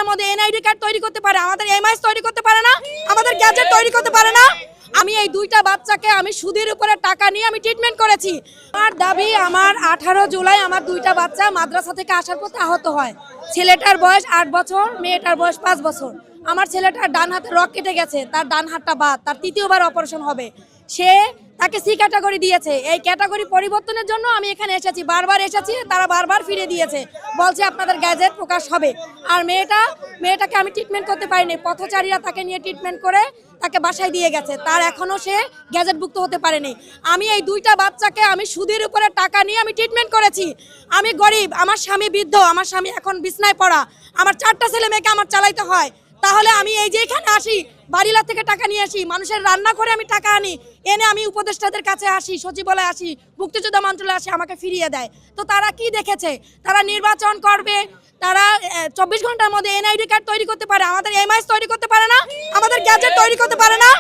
ঘন্টার মধ্যে NID card তৈরি করতে পারে, আমাদের এমআইএস তৈরি করতে পারে না, আমাদের গ্যাজেট তৈরি করতে পারে না। আমি এই দুইটা বাচ্চাকে আমি সুদের উপরে টাকা নিয়ে আমি ট্রিটমেন্ট করেছি। আমার দাবি, আমার 18 জুলাই আমার দুইটা বাচ্চা মাদ্রাসা থেকে আসার পথে আহত হয়। ছেলেটার বয়স 8 বছর, মেয়েটার বয়স 5 বছর। আমার ছেলেটার ডান হাতে রক কেটে গেছে, তার ডান হাতটা বাদ, তার তৃতীয়বার অপারেশন হবে। তাকে সি ক্যাটাগরি দিয়েছে। এই ক্যাটাগরি পরিবর্তনের জন্য আমি এখানে এসেছি, বারবার এসেছি, তারা বারবার ফিরে দিয়েছে, বলছে আপনাদের গ্যাজেট প্রকাশ হবে। আর মেয়েটাকে আমি ট্রিটমেন্ট করতে পারিনি, পথচারীরা তাকে নিয়ে ট্রিটমেন্ট করে তাকে বাসায় দিয়ে গেছে, তার এখনো সে গ্যাজেটভুক্ত হতে পারেনি। আমি এই দুইটা বাচ্চাকে আমি সুদের উপরে টাকা নিয়ে আমি ট্রিটমেন্ট করেছি। আমি গরিব, আমার স্বামী বৃদ্ধ, আমার স্বামী এখন বিছনায় পড়া, আমার 4টা ছেলে মেয়েকে আমার চালাইতে হয়। তাহলে আমি এই যে এখানে আসি, বাড়িলা থেকে টাকা নিয়ে আসি, মানুষের রান্না করে আমি টাকা আনি, এনে আমি উপদেষ্টাদের কাছে আসি, সচিবালয়ে আসি, মুক্তিযোদ্ধা মন্ত্রণালয়ে আসি, আমাকে ফিরিয়ে দেয়। তো তারা কি দেখেছে? তারা নির্বাচন করবে, তারা 24 ঘন্টার মধ্যে এনআইডি কার্ড তৈরি করতে পারে, আমাদের এমআইএস তৈরি করতে পারে না, আমাদের গ্যাজেট তৈরি করতে পারে না।